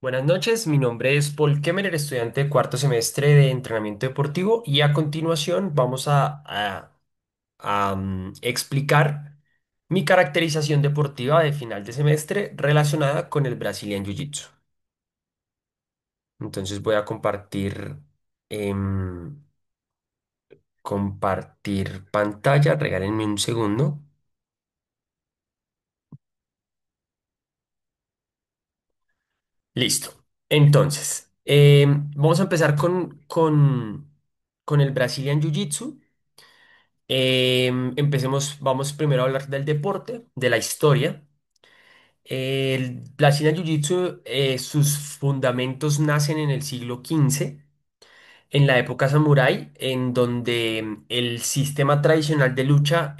Buenas noches, mi nombre es Paul Kemmerer, estudiante de cuarto semestre de entrenamiento deportivo y a continuación vamos a explicar mi caracterización deportiva de final de semestre relacionada con el Brazilian Jiu-Jitsu. Entonces voy a em, compartir pantalla, regálenme un segundo. Listo. Entonces, vamos a empezar con el Brazilian Jiu-Jitsu. Empecemos, vamos primero a hablar del deporte, de la historia. El Brazilian Jiu-Jitsu, sus fundamentos nacen en el siglo XV, en la época samurái, en donde el sistema tradicional de lucha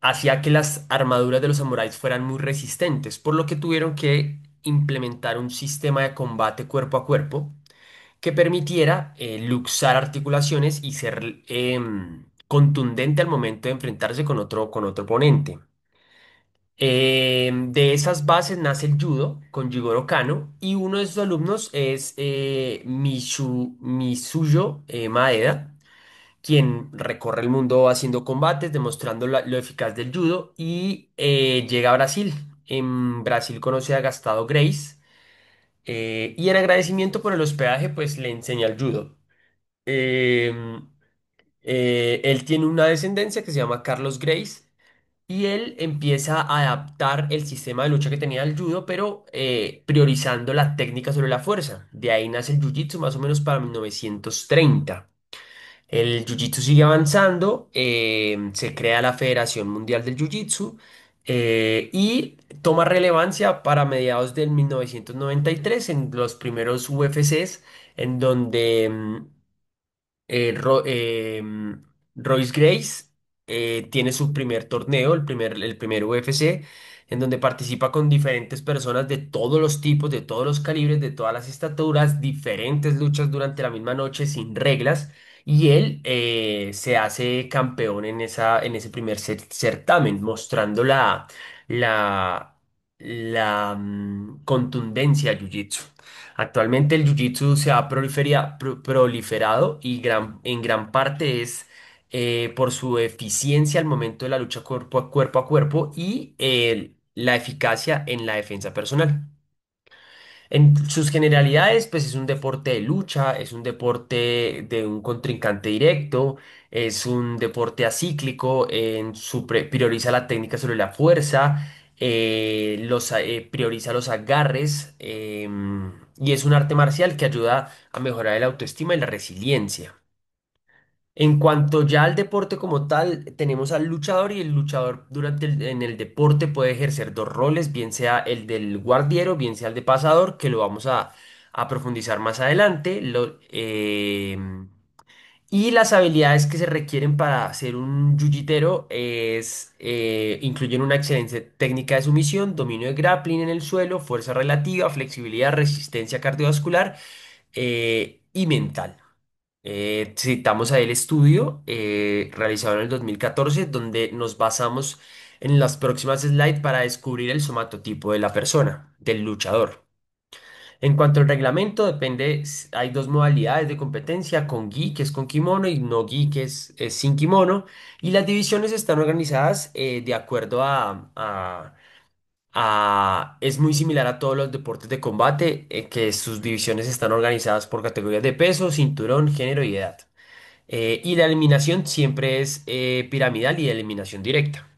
hacía que las armaduras de los samuráis fueran muy resistentes, por lo que tuvieron que implementar un sistema de combate cuerpo a cuerpo que permitiera luxar articulaciones y ser contundente al momento de enfrentarse con otro oponente. De esas bases nace el judo con Jigoro Kano y uno de sus alumnos es Misuyo Maeda, quien recorre el mundo haciendo combates, demostrando lo eficaz del judo y llega a Brasil. En Brasil conoce a Gastado Grace y en agradecimiento por el hospedaje pues le enseña el judo. Em, Él tiene una descendencia que se llama Carlos Grace y él empieza a adaptar el sistema de lucha que tenía el judo, pero priorizando la técnica sobre la fuerza. De ahí nace el jiu-jitsu más o menos para 1930. El jiu-jitsu sigue avanzando, se crea la Federación Mundial del Jiu-Jitsu y toma relevancia para mediados del 1993 en los primeros UFCs, en donde Royce Grace tiene su primer torneo, el primer UFC, en donde participa con diferentes personas de todos los tipos, de todos los calibres, de todas las estaturas, diferentes luchas durante la misma noche sin reglas. Y él se hace campeón en ese primer certamen, mostrando la, la contundencia de Jiu-Jitsu. Actualmente el jiu-jitsu se ha proliferado y en gran parte es por su eficiencia al momento de la lucha cuerpo a cuerpo y la eficacia en la defensa personal. En sus generalidades, pues es un deporte de lucha, es un deporte de un contrincante directo, es un deporte acíclico, prioriza la técnica sobre la fuerza, prioriza los agarres, y es un arte marcial que ayuda a mejorar el autoestima y la resiliencia. En cuanto ya al deporte como tal, tenemos al luchador y el luchador en el deporte puede ejercer dos roles, bien sea el del guardiero, bien sea el de pasador, que lo vamos a profundizar más adelante. Y las habilidades que se requieren para ser un jiu-jitero incluyen una excelente técnica de sumisión, dominio de grappling en el suelo, fuerza relativa, flexibilidad, resistencia cardiovascular y mental. Citamos a el estudio realizado en el 2014, donde nos basamos en las próximas slides para descubrir el somatotipo de la persona, del luchador. En cuanto al reglamento, hay dos modalidades de competencia, con gi, que es con kimono, y no gi, que es sin kimono, y las divisiones están organizadas de acuerdo es muy similar a todos los deportes de combate, que sus divisiones están organizadas por categorías de peso, cinturón, género y edad. Y la eliminación siempre es piramidal y de eliminación directa.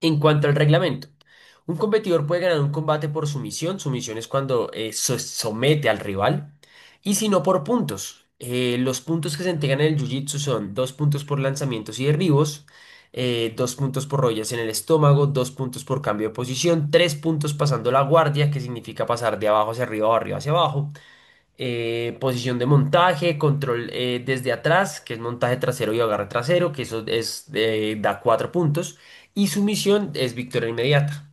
En cuanto al reglamento, un competidor puede ganar un combate por sumisión. Sumisión es cuando somete al rival. Y si no por puntos. Los puntos que se entregan en el Jiu-Jitsu son 2 puntos por lanzamientos y derribos, 2 puntos por rollas en el estómago, 2 puntos por cambio de posición, 3 puntos pasando la guardia, que significa pasar de abajo hacia arriba o arriba hacia abajo, posición de montaje, control desde atrás, que es montaje trasero y agarre trasero, que eso da 4 puntos, y sumisión es victoria inmediata.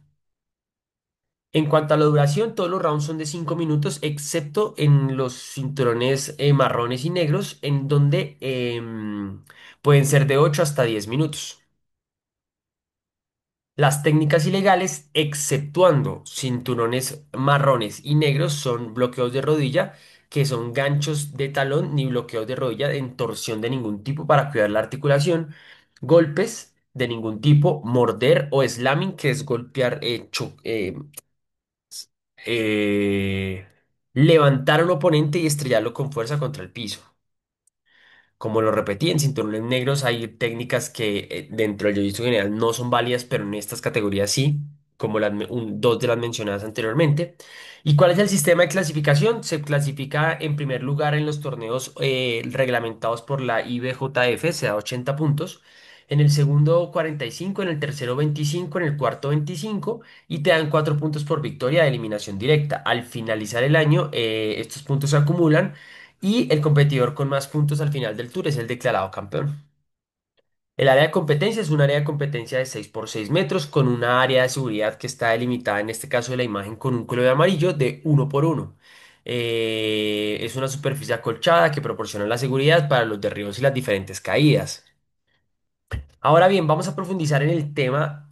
En cuanto a la duración, todos los rounds son de 5 minutos, excepto en los cinturones marrones y negros, en donde pueden ser de 8 hasta 10 minutos. Las técnicas ilegales, exceptuando cinturones marrones y negros, son bloqueos de rodilla, que son ganchos de talón, ni bloqueos de rodilla en torsión de ningún tipo para cuidar la articulación, golpes de ningún tipo, morder o slamming, que es golpear, eh, levantar a un oponente y estrellarlo con fuerza contra el piso. Como lo repetí, en cinturones negros hay técnicas que dentro del jiu-jitsu general no son válidas, pero en estas categorías sí, como dos de las mencionadas anteriormente. ¿Y cuál es el sistema de clasificación? Se clasifica en primer lugar en los torneos reglamentados por la IBJF, se da 80 puntos. En el segundo 45, en el tercero 25, en el cuarto 25 y te dan 4 puntos por victoria de eliminación directa. Al finalizar el año, estos puntos se acumulan y el competidor con más puntos al final del tour es el declarado campeón. El área de competencia es un área de competencia de 6 por 6 metros con una área de seguridad que está delimitada en este caso de la imagen con un color amarillo de 1 por 1. Es una superficie acolchada que proporciona la seguridad para los derribos y las diferentes caídas. Ahora bien, vamos a profundizar en el tema,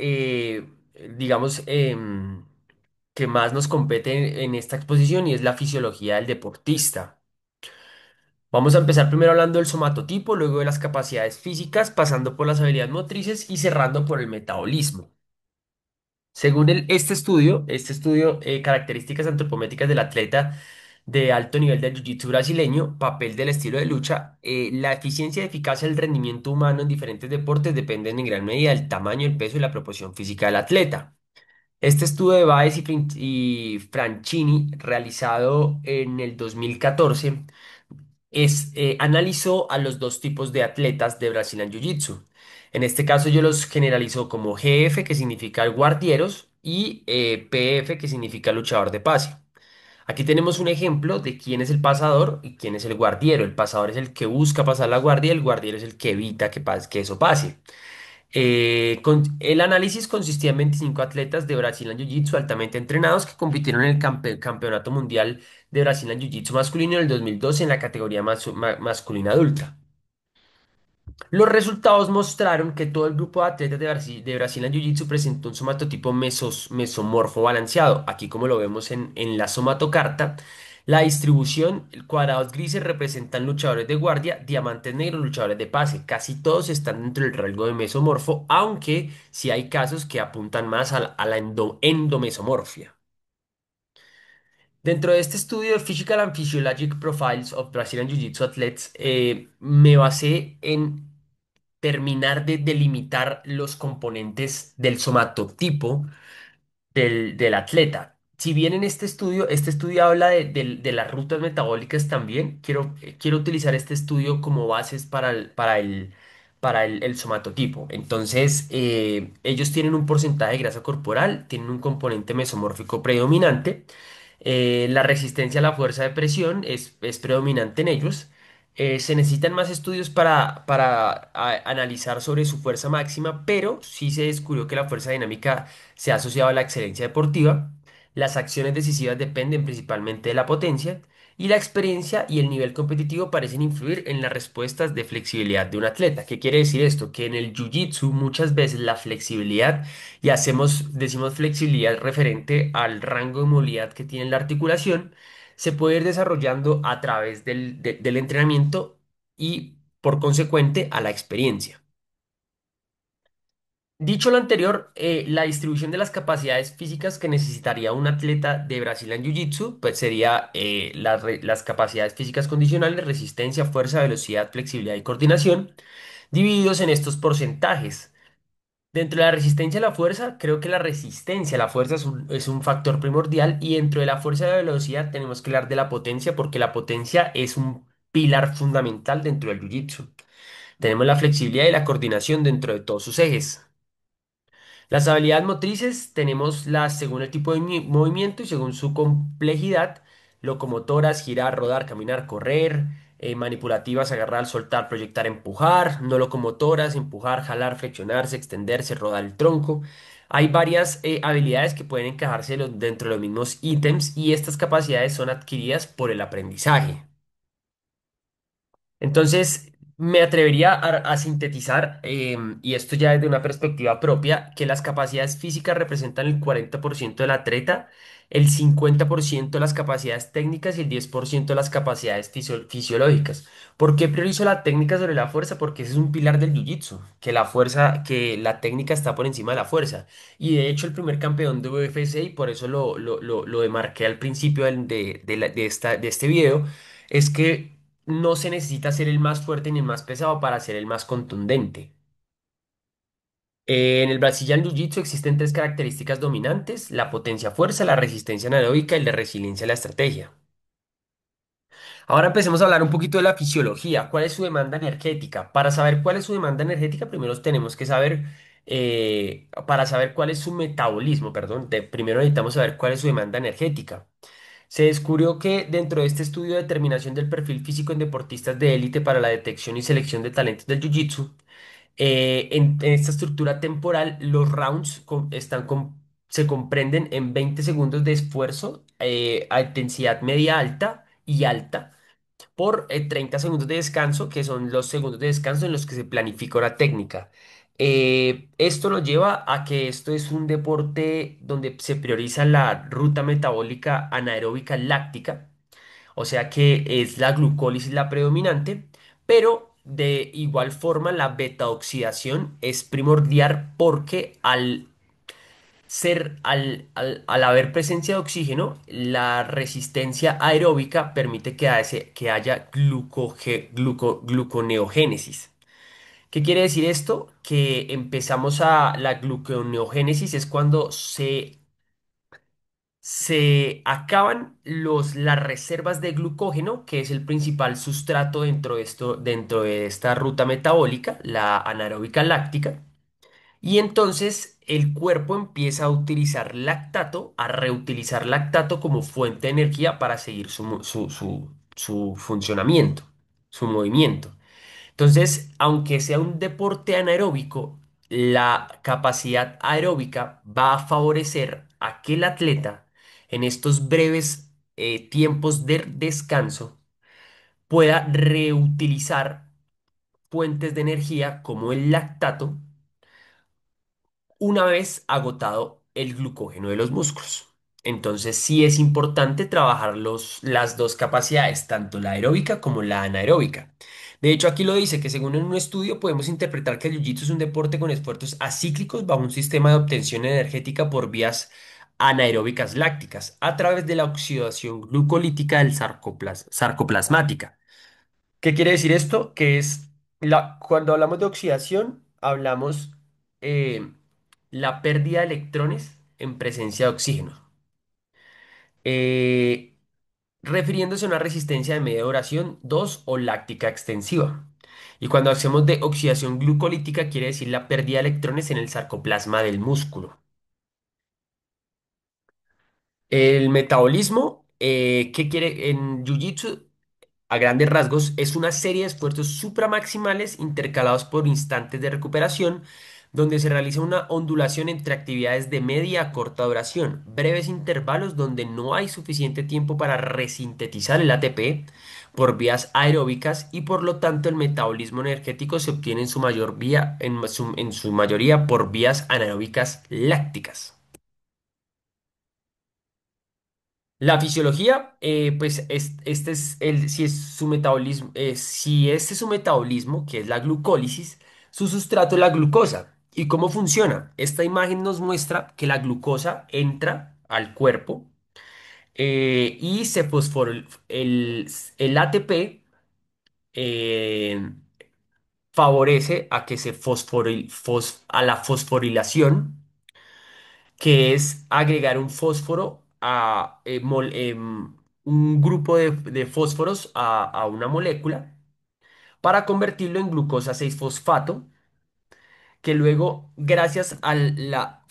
digamos, que más nos compete en esta exposición y es la fisiología del deportista. Vamos a empezar primero hablando del somatotipo, luego de las capacidades físicas, pasando por las habilidades motrices y cerrando por el metabolismo. Según este estudio, características antropométricas del atleta de alto nivel del jiu-jitsu brasileño, papel del estilo de lucha, la eficiencia y eficacia del rendimiento humano en diferentes deportes dependen en gran medida del tamaño, el peso y la proporción física del atleta. Este estudio de Baez y Franchini, realizado en el 2014, analizó a los dos tipos de atletas de Brazilian Jiu-Jitsu. En este caso yo los generalizo como GF, que significa guardieros, y PF, que significa luchador de pase. Aquí tenemos un ejemplo de quién es el pasador y quién es el guardiero. El pasador es el que busca pasar la guardia, y el guardiero es el que evita que eso pase. El análisis consistía en 25 atletas de Brazilian Jiu-Jitsu altamente entrenados que compitieron en el Campeonato Mundial de Brazilian Jiu-Jitsu masculino en el 2012 en la categoría masculina adulta. Los resultados mostraron que todo el grupo de atletas de Brazilian Jiu-Jitsu presentó un somatotipo mesomorfo balanceado. Aquí, como lo vemos en la somatocarta, la distribución, cuadrados grises representan luchadores de guardia, diamantes negros, luchadores de pase. Casi todos están dentro del rango de mesomorfo, aunque sí hay casos que apuntan más a la endomesomorfia. Dentro de este estudio de Physical and Physiologic Profiles of Brazilian Jiu-Jitsu Athletes, me basé en terminar de delimitar los componentes del somatotipo del atleta. Si bien en este estudio habla de las rutas metabólicas también, quiero utilizar este estudio como bases para el somatotipo. Entonces, ellos tienen un porcentaje de grasa corporal, tienen un componente mesomórfico predominante. La resistencia a la fuerza de presión es predominante en ellos. Se necesitan más estudios para analizar sobre su fuerza máxima, pero sí se descubrió que la fuerza dinámica se ha asociado a la excelencia deportiva. Las acciones decisivas dependen principalmente de la potencia y la experiencia y el nivel competitivo parecen influir en las respuestas de flexibilidad de un atleta. ¿Qué quiere decir esto? Que en el jiu-jitsu muchas veces la flexibilidad, y decimos flexibilidad referente al rango de movilidad que tiene la articulación, se puede ir desarrollando a través del entrenamiento y por consecuente a la experiencia. Dicho lo anterior, la distribución de las capacidades físicas que necesitaría un atleta de Brazilian Jiu-Jitsu, pues sería las capacidades físicas condicionales, resistencia, fuerza, velocidad, flexibilidad y coordinación, divididos en estos porcentajes. Dentro de la resistencia a la fuerza, creo que la resistencia a la fuerza es un factor primordial y dentro de la fuerza de velocidad tenemos que hablar de la potencia porque la potencia es un pilar fundamental dentro del Jiu-Jitsu. Tenemos la flexibilidad y la coordinación dentro de todos sus ejes. Las habilidades motrices tenemos las según el tipo de movimiento y según su complejidad, locomotoras, girar, rodar, caminar, correr, manipulativas, agarrar, soltar, proyectar, empujar, no locomotoras, empujar, jalar, flexionarse, extenderse, rodar el tronco. Hay varias habilidades que pueden encajarse dentro de los mismos ítems y estas capacidades son adquiridas por el aprendizaje. Entonces, Me atrevería a sintetizar, y esto ya desde una perspectiva propia, que las capacidades físicas representan el 40% del atleta, el 50% de las capacidades técnicas y el 10% de las capacidades fisiológicas. ¿Por qué priorizo la técnica sobre la fuerza? Porque ese es un pilar del jiu-jitsu, que la fuerza, que la técnica está por encima de la fuerza. Y de hecho el primer campeón de UFC, y por eso lo demarqué al principio de este video, es que no se necesita ser el más fuerte ni el más pesado para ser el más contundente. En el Brazilian Jiu-Jitsu existen tres características dominantes: la potencia fuerza, la resistencia anaeróbica y la resiliencia a la estrategia. Ahora empecemos a hablar un poquito de la fisiología. ¿Cuál es su demanda energética? Para saber cuál es su demanda energética, primero tenemos que saber, para saber cuál es su metabolismo, perdón, primero necesitamos saber cuál es su demanda energética. Se descubrió que dentro de este estudio de determinación del perfil físico en deportistas de élite para la detección y selección de talentos del Jiu-Jitsu, en esta estructura temporal, los rounds se comprenden en 20 segundos de esfuerzo a intensidad media alta y alta por 30 segundos de descanso, que son los segundos de descanso en los que se planifica una técnica. Esto nos lleva a que esto es un deporte donde se prioriza la ruta metabólica anaeróbica láctica, o sea que es la glucólisis la predominante, pero de igual forma la beta-oxidación es primordial porque al haber presencia de oxígeno, la resistencia aeróbica permite que haya gluconeogénesis. ¿Qué quiere decir esto? Que la gluconeogénesis es cuando se acaban las reservas de glucógeno, que es el principal sustrato dentro de esta ruta metabólica, la anaeróbica láctica. Y entonces el cuerpo empieza a utilizar lactato, a reutilizar lactato como fuente de energía para seguir su funcionamiento, su movimiento. Entonces, aunque sea un deporte anaeróbico, la capacidad aeróbica va a favorecer a que el atleta en estos breves tiempos de descanso pueda reutilizar fuentes de energía como el lactato una vez agotado el glucógeno de los músculos. Entonces sí es importante trabajar las dos capacidades, tanto la aeróbica como la anaeróbica. De hecho, aquí lo dice que según en un estudio podemos interpretar que el jiu-jitsu es un deporte con esfuerzos acíclicos bajo un sistema de obtención energética por vías anaeróbicas lácticas a través de la oxidación glucolítica del sarcoplasmática. ¿Qué quiere decir esto? Cuando hablamos de oxidación, hablamos la pérdida de electrones en presencia de oxígeno, eh, refiriéndose a una resistencia de media duración 2 o láctica extensiva. Y cuando hacemos de oxidación glucolítica, quiere decir la pérdida de electrones en el sarcoplasma del músculo. El metabolismo, ¿qué quiere en Jiu-Jitsu? A grandes rasgos, es una serie de esfuerzos supramaximales intercalados por instantes de recuperación, donde se realiza una ondulación entre actividades de media a corta duración, breves intervalos donde no hay suficiente tiempo para resintetizar el ATP por vías aeróbicas y por lo tanto el metabolismo energético se obtiene en su mayoría por vías anaeróbicas lácticas. La fisiología, pues este es si es su metabolismo, si este es su metabolismo, que es la glucólisis, su sustrato es la glucosa. ¿Y cómo funciona? Esta imagen nos muestra que la glucosa entra al cuerpo y se el ATP eh, favorece a que a la fosforilación, que es agregar un fósforo un grupo de fósforos a una molécula para convertirlo en glucosa 6 fosfato, que luego, gracias al a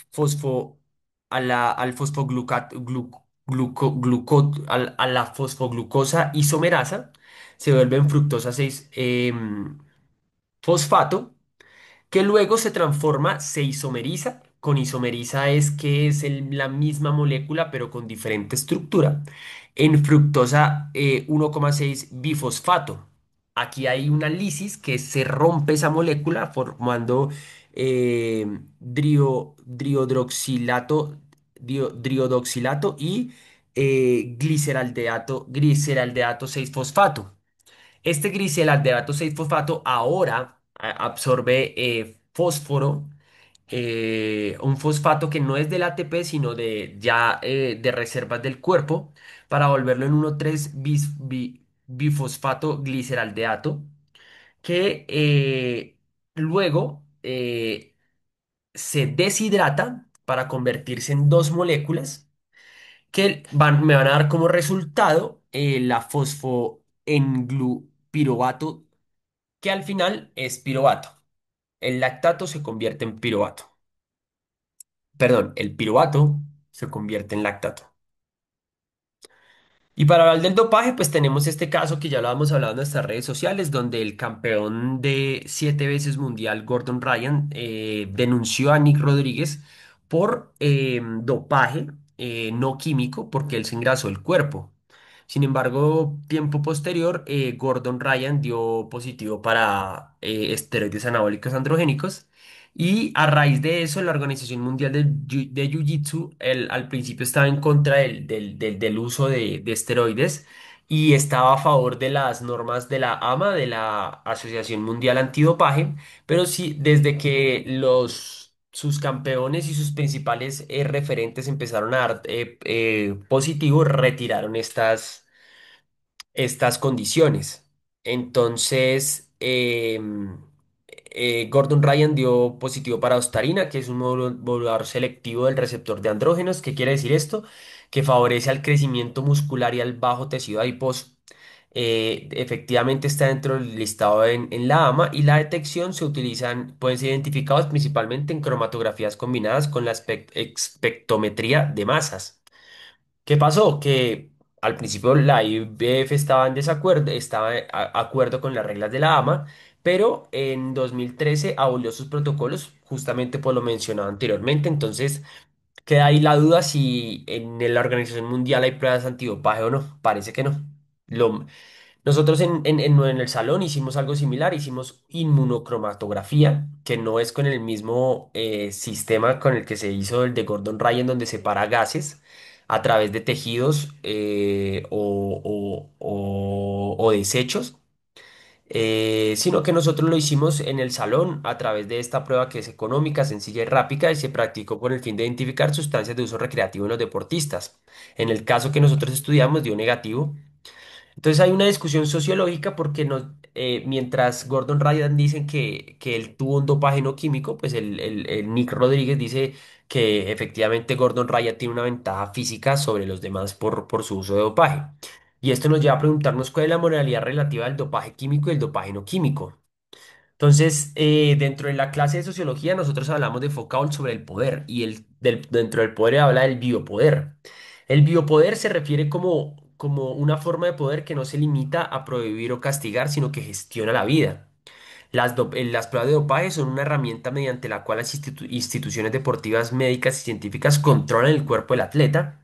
la fosfoglucosa isomerasa, se vuelve en fructosa 6 fosfato, que luego se transforma, se isomeriza. Con isomeriza es que es la misma molécula pero con diferente estructura, en fructosa 1,6 bifosfato. aquí hay una lisis que se rompe esa molécula formando eh, driodroxilato, driodoxilato y gliceraldeato 6-fosfato. Este gliceraldeato 6-fosfato ahora absorbe fósforo, un fosfato que no es del ATP, sino de ya de reservas del cuerpo, para volverlo en 1,3 bifosfato gliceraldeato, que luego se deshidrata para convertirse en dos moléculas que me van a dar como resultado la fosfoenglupirobato, que al final es piruvato. El lactato se convierte en piruvato. Perdón, el piruvato se convierte en lactato. Y para hablar del dopaje, pues tenemos este caso que ya lo hemos hablado en nuestras redes sociales, donde el campeón de 7 veces mundial, Gordon Ryan, denunció a Nick Rodríguez por dopaje no químico, porque él se engrasó el cuerpo. Sin embargo, tiempo posterior, Gordon Ryan dio positivo para esteroides anabólicos androgénicos. Y a raíz de eso, la Organización Mundial de Jiu-Jitsu al principio estaba en contra del uso de esteroides y estaba a favor de las normas de la AMA, de la Asociación Mundial Antidopaje, pero sí, desde que sus campeones y sus principales referentes empezaron a dar positivo, retiraron estas condiciones. Entonces, Gordon Ryan dio positivo para ostarina, que es un modulador selectivo del receptor de andrógenos. ¿Qué quiere decir esto? Que favorece al crecimiento muscular y al bajo tejido adiposo. Efectivamente está dentro del listado en la AMA y la detección pueden ser identificados principalmente en cromatografías combinadas con la espectrometría de masas. ¿Qué pasó? Que al principio la IBF estaba en desacuerdo, estaba acuerdo con las reglas de la AMA, pero en 2013 abolió sus protocolos, justamente por lo mencionado anteriormente. Entonces queda ahí la duda si en la Organización Mundial hay pruebas antidopaje o no. Parece que no. Lo, Nosotros en el salón hicimos algo similar, hicimos inmunocromatografía, que no es con el mismo sistema con el que se hizo el de Gordon Ryan, donde separa gases a través de tejidos o desechos, sino que nosotros lo hicimos en el salón a través de esta prueba que es económica, sencilla y rápida y se practicó con el fin de identificar sustancias de uso recreativo en los deportistas. En el caso que nosotros estudiamos dio negativo. Entonces hay una discusión sociológica porque mientras Gordon Ryan dice que él tuvo un dopaje no químico, pues el Nick Rodríguez dice que efectivamente Gordon Ryan tiene una ventaja física sobre los demás por su uso de dopaje. Y esto nos lleva a preguntarnos cuál es la moralidad relativa del dopaje químico y el dopaje no químico. Entonces, dentro de la clase de sociología, nosotros hablamos de Foucault sobre el poder y dentro del poder habla del biopoder. El biopoder se refiere como una forma de poder que no se limita a prohibir o castigar, sino que gestiona la vida. Las pruebas de dopaje son una herramienta mediante la cual las instituciones deportivas, médicas y científicas controlan el cuerpo del atleta.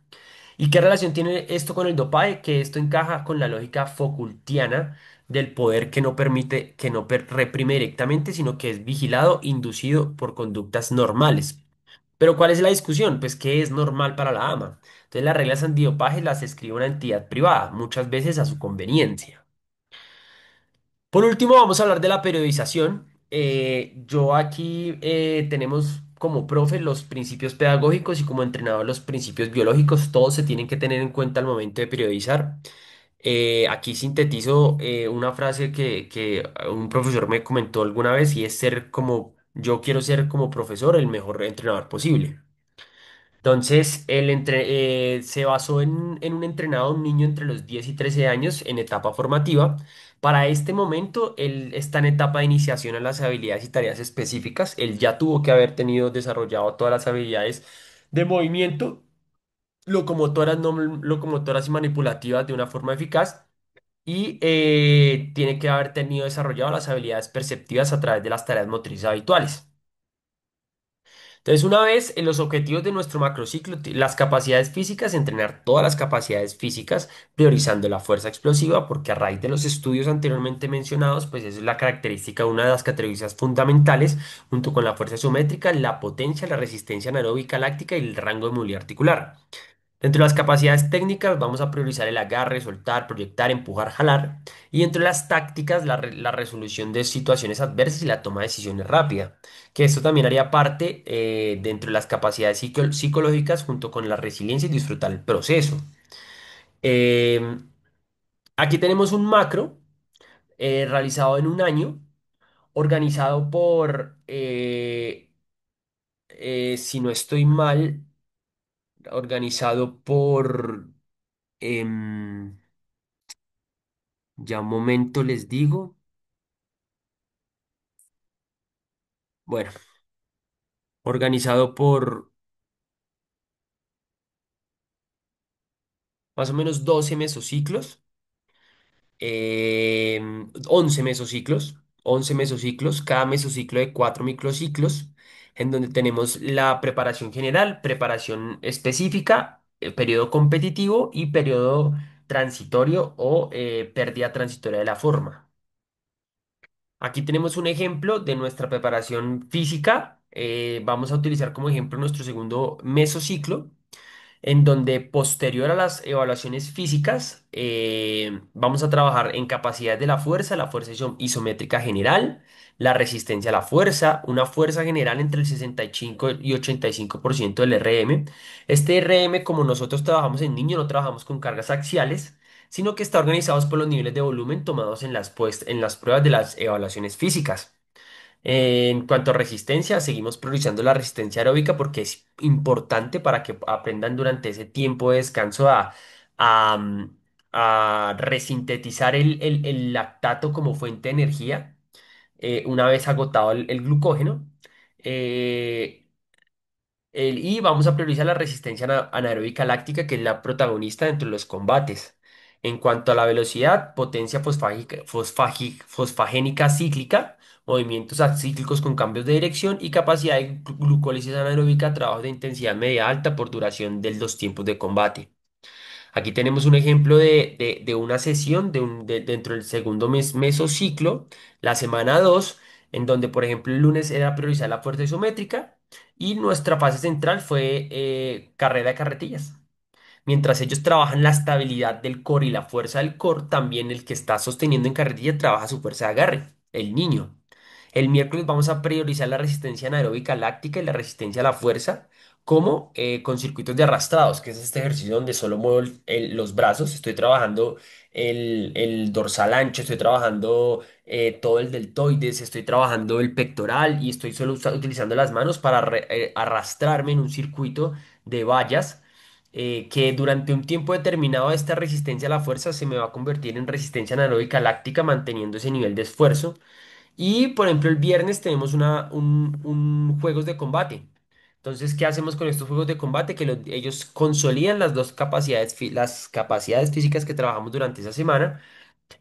¿Y qué relación tiene esto con el dopaje? Que esto encaja con la lógica Foucaultiana del poder que no permite, que no reprime directamente, sino que es vigilado, inducido por conductas normales. Pero ¿cuál es la discusión? Pues ¿qué es normal para la AMA? Entonces las reglas antidopaje las escribe una entidad privada, muchas veces a su conveniencia. Por último, vamos a hablar de la periodización. Yo aquí tenemos como profe los principios pedagógicos y como entrenador los principios biológicos. Todos se tienen que tener en cuenta al momento de periodizar. Aquí sintetizo una frase que un profesor me comentó alguna vez y es yo quiero ser como profesor el mejor entrenador posible. Entonces, se basó en un entrenado, un niño entre los 10 y 13 años en etapa formativa. Para este momento, él está en etapa de iniciación a las habilidades y tareas específicas. Él ya tuvo que haber tenido desarrollado todas las habilidades de movimiento, locomotoras, no locomotoras y manipulativas de una forma eficaz. Y tiene que haber tenido desarrollado las habilidades perceptivas a través de las tareas motrices habituales. Entonces, una vez en los objetivos de nuestro macrociclo, las capacidades físicas, entrenar todas las capacidades físicas, priorizando la fuerza explosiva, porque a raíz de los estudios anteriormente mencionados, pues esa es la característica, una de las características fundamentales, junto con la fuerza isométrica, la potencia, la resistencia anaeróbica láctica y el rango de movilidad articular. Dentro de las capacidades técnicas vamos a priorizar el agarre, soltar, proyectar, empujar, jalar. Y dentro de las tácticas, la resolución de situaciones adversas y la toma de decisiones rápida. Que esto también haría parte dentro de las capacidades psicológicas junto con la resiliencia y disfrutar el proceso. Em, Aquí tenemos un macro realizado en un año, organizado por, si no estoy mal, organizado por... em, ya un momento les digo. Bueno, organizado por más o menos 12 mesociclos, 11 mesociclos, 11 mesociclos, cada mesociclo de 4 microciclos, en donde tenemos la preparación general, preparación específica, periodo competitivo y periodo transitorio o pérdida transitoria de la forma. Aquí tenemos un ejemplo de nuestra preparación física. Vamos a utilizar como ejemplo nuestro segundo mesociclo, en donde posterior a las evaluaciones físicas vamos a trabajar en capacidad de la fuerza isométrica general, la resistencia a la fuerza, una fuerza general entre el 65 y 85% del RM. Este RM, como nosotros trabajamos en niño, no trabajamos con cargas axiales, sino que está organizado por los niveles de volumen tomados en en las pruebas de las evaluaciones físicas. En cuanto a resistencia, seguimos priorizando la resistencia aeróbica porque es importante para que aprendan durante ese tiempo de descanso a, mm, a resintetizar el lactato como fuente de energía una vez agotado el glucógeno. Eh, y vamos a priorizar la resistencia anaeróbica láctica, que es la protagonista dentro de los combates. En cuanto a la velocidad, potencia fosfagénica cíclica, movimientos acíclicos con cambios de dirección y capacidad de glucólisis anaeróbica, trabajo de intensidad media alta por duración de los tiempos de combate. Aquí tenemos un ejemplo de una sesión dentro del segundo mesociclo, la semana 2, en donde, por ejemplo, el lunes era priorizar la fuerza isométrica y nuestra fase central fue carrera de carretillas. Mientras ellos trabajan la estabilidad del core y la fuerza del core, también el que está sosteniendo en carretilla trabaja su fuerza de agarre, el niño. El miércoles vamos a priorizar la resistencia anaeróbica láctica y la resistencia a la fuerza, como con circuitos de arrastrados, que es este ejercicio donde solo muevo los brazos, estoy trabajando el dorsal ancho, estoy trabajando todo el deltoides, estoy trabajando el pectoral y estoy solo utilizando las manos para arrastrarme en un circuito de vallas que durante un tiempo determinado esta resistencia a la fuerza se me va a convertir en resistencia anaeróbica láctica manteniendo ese nivel de esfuerzo. Y por ejemplo el viernes tenemos un juegos de combate. Entonces, ¿qué hacemos con estos juegos de combate? Que ellos consolidan las dos capacidades, las capacidades físicas que trabajamos durante esa semana,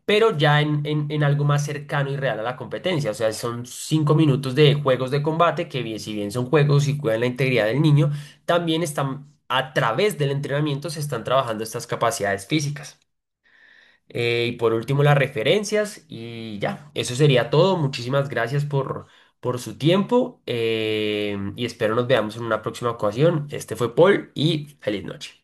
pero ya en algo más cercano y real a la competencia. O sea, son 5 minutos de juegos de combate que bien, si bien son juegos y cuidan la integridad del niño, también están a través del entrenamiento se están trabajando estas capacidades físicas. Y por último, las referencias y ya, eso sería todo. Muchísimas gracias por su tiempo y espero nos veamos en una próxima ocasión. Este fue Paul y feliz noche.